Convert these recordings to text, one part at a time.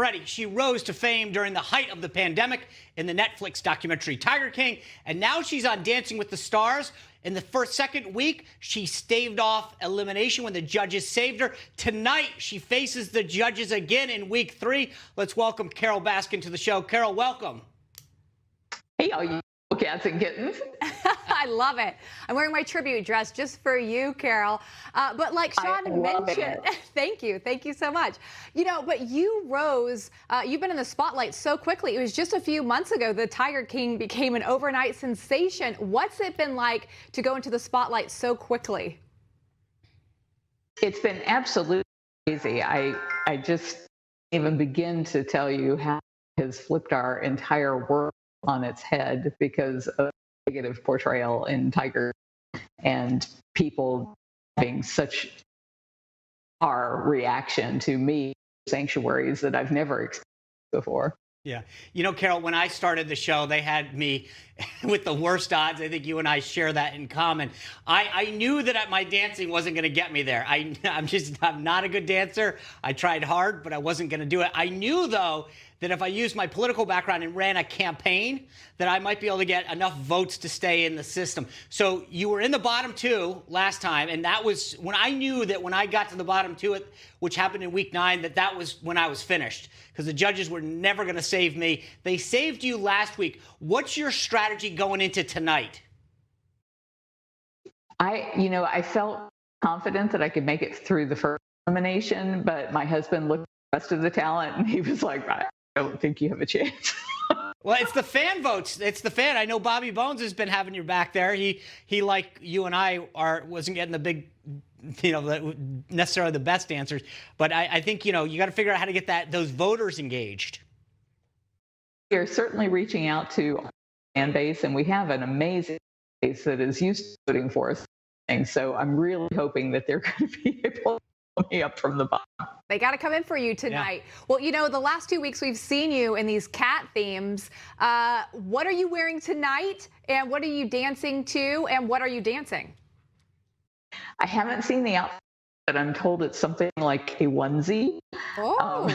Alrighty, she rose to fame during the height of the pandemic in the Netflix documentary Tiger King, and now she's on Dancing with the Stars. In the second week, she staved off elimination when the judges saved her. Tonight, she faces the judges again in week 3. Let's welcome Carole Baskin to the show. Carole, welcome. Hey, all you cats and kittens. I love it. I'm wearing my tribute dress just for you, Carole. But like Sean mentioned, thank you so much. You know, but you rose, you've been in the spotlight so quickly. It was just a few months ago the Tiger King became an overnight sensation. What's it been like to go into the spotlight so quickly? It's been absolutely crazy. I just even begin to tell you how it has flipped our entire world on its head because of negative portrayal in Tiger and people having such our reaction to me sanctuaries that I've never experienced before. Yeah. You know, Carole, when I started the show, they had me with the worst odds. I think you and I share that in common. I knew that my dancing wasn't going to get me there. I'm not a good dancer. I tried hard, but I wasn't going to do it. I knew, though, that if I used my political background and ran a campaign, that I might be able to get enough votes to stay in the system. So you were in the bottom 2 last time, and that was when I knew that when I got to the bottom 2, which happened in week 9, that was when I was finished, because the judges were never going to save me. They saved you last week. What's your strategy going into tonight? I felt confident that I could make it through the first elimination, but my husband looked at the rest of the talent and he was like, I don't think you have a chance. Well, it's the fan votes. It's the fan. I know Bobby Bones has been having your back there. He like you and I wasn't getting the big, necessarily the best answers. But I think, you got to figure out how to get those voters engaged. We're certainly reaching out to our fan base, and we have an amazing base that is used to voting for us. And so I'm really hoping that they're going to be able to pull me up from the bottom. They got to come in for you tonight. Yeah. Well, the last 2 weeks we've seen you in these cat themes. What are you wearing tonight? And what are you dancing to? And what are you dancing? I haven't seen the outfit, but I'm told it's something like a onesie. Oh.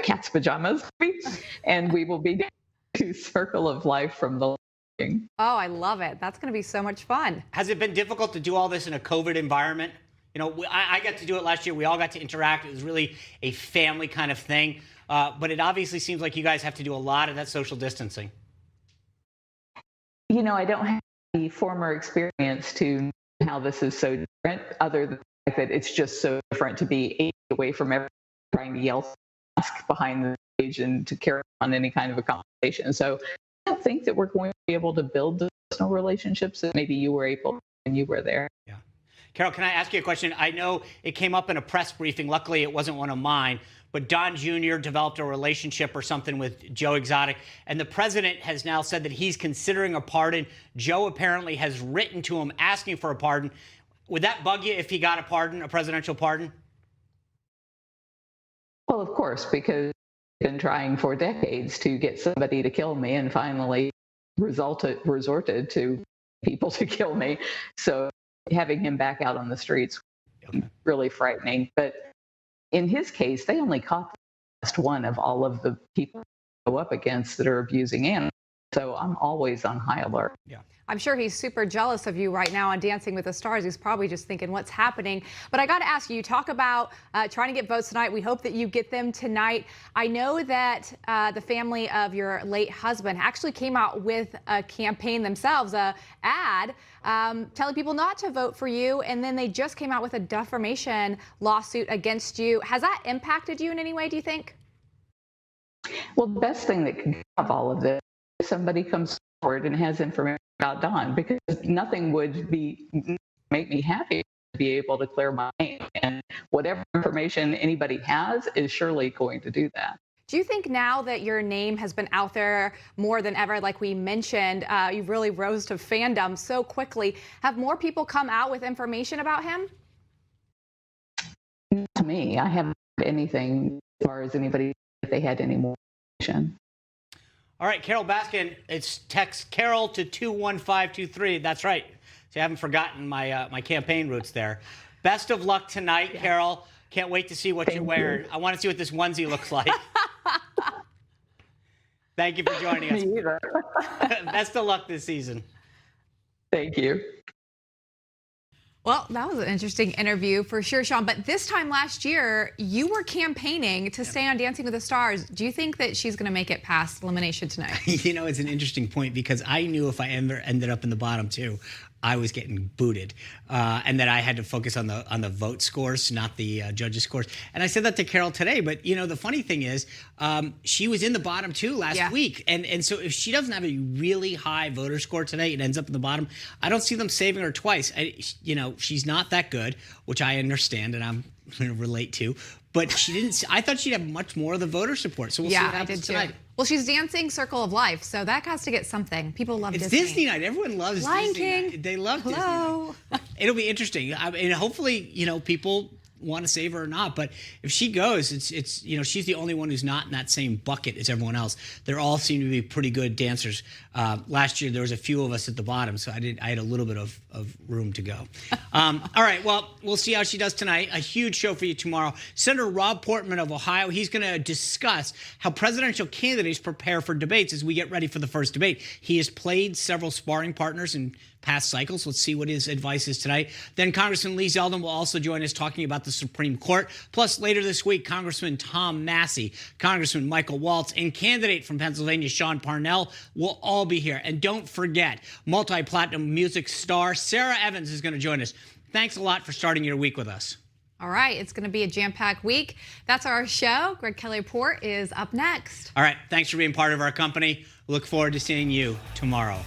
Cat's pajamas. And we will be dancing to Circle of Life from the King. Oh, I love it. That's going to be so much fun. Has it been difficult to do all this in a COVID environment? I got to do it last year. We all got to interact. It was really a family kind of thing. But it obviously seems like you guys have to do a lot of that social distancing. I don't have the former experience to know how this is so different, other than the fact that it's just so different to be 8 feet away from everyone trying to yell behind the stage and to carry on any kind of a conversation. So I don't think that we're going to be able to build the personal relationships that maybe you were able when you were there. Yeah. Carole, can I ask you a question? I know it came up in a press briefing. Luckily, it wasn't one of mine. But Don Jr. developed a relationship or something with Joe Exotic, and the president has now said that he's considering a pardon. Joe apparently has written to him asking for a pardon. Would that bug you if he got a pardon, a presidential pardon? Well, of course, because I've been trying for decades to get somebody to kill me, and finally resorted to people to kill me. So having him back out on the streets was really frightening. But in his case, they only caught the last one of all of the people go up against that are abusing animals. So I'm always on high alert. Yeah. I'm sure he's super jealous of you right now on Dancing with the Stars. He's probably just thinking, what's happening? But I got to ask you, talk about trying to get votes tonight. We hope that you get them tonight. I know that the family of your late husband actually came out with a campaign themselves, a ad telling people not to vote for you. And then they just came out with a defamation lawsuit against you. Has that impacted you in any way, do you think? Well, the best thing that can come of all of this is somebody comes forward and has information about Don, because nothing would make me happy to be able to clear my name. And whatever information anybody has is surely going to do that. Do you think now that your name has been out there more than ever, like we mentioned, you really rose to fandom so quickly, have more people come out with information about him? Not to me. I haven't heard anything as far as anybody, if they had any more information. All right, Carole Baskin, it's text Carole to 21523. That's right. So I haven't forgotten my campaign roots there. Best of luck tonight, Carole. Can't wait to see what you're wearing. I want to see what this onesie looks like. Thank you for joining us. Me either. Best of luck this season. Thank you. Well, that was an interesting interview for sure, Sean. But this time last year, you were campaigning to stay on Dancing with the Stars. Do you think that she's going to make it past elimination tonight? You know, it's an interesting point because I knew if I ever ended up in the bottom two, I was getting booted, and that I had to focus on the vote scores, not the judges' scores. And I said that to Carole today. But you know, the funny thing is, she was in the bottom two last week, and so if she doesn't have a really high voter score today and ends up in the bottom, I don't see them saving her twice. You know, she's not that good, which I understand and I'm going to relate to. But she didn't. I thought she'd have much more of the voter support. So we'll see what happens tonight. Well, she's dancing Circle of Life, so that has to get something. People love Disney. It's Disney night. Everyone loves Lion Disney King. night. They love Hello. Disney night. It'll be interesting. And hopefully, you know, people want to save her or not. But if she goes, it's you know, she's the only one who's not in that same bucket as everyone else. They all seem to be pretty good dancers. Last year, there was a few of us at the bottom, so I had a little bit of room to go. All right, well, we'll see how she does tonight. A huge show for you tomorrow. Senator Rob Portman of Ohio, he's going to discuss how presidential candidates prepare for debates as we get ready for the first debate. He has played several sparring partners in past cycles. Let's see what his advice is tonight. Then Congressman Lee Zeldin will also join us talking about the Supreme Court. Plus, later this week, Congressman Tom Massey, Congressman Michael Waltz, and candidate from Pennsylvania, Sean Parnell, will all be here. And don't forget, multi-platinum music star Sarah Evans is going to join us. Thanks a lot for starting your week with us. All right, it's going to be a jam-packed week. That's our show. Greg Kelly-Port is up next. All right, thanks for being part of our company. Look forward to seeing you tomorrow.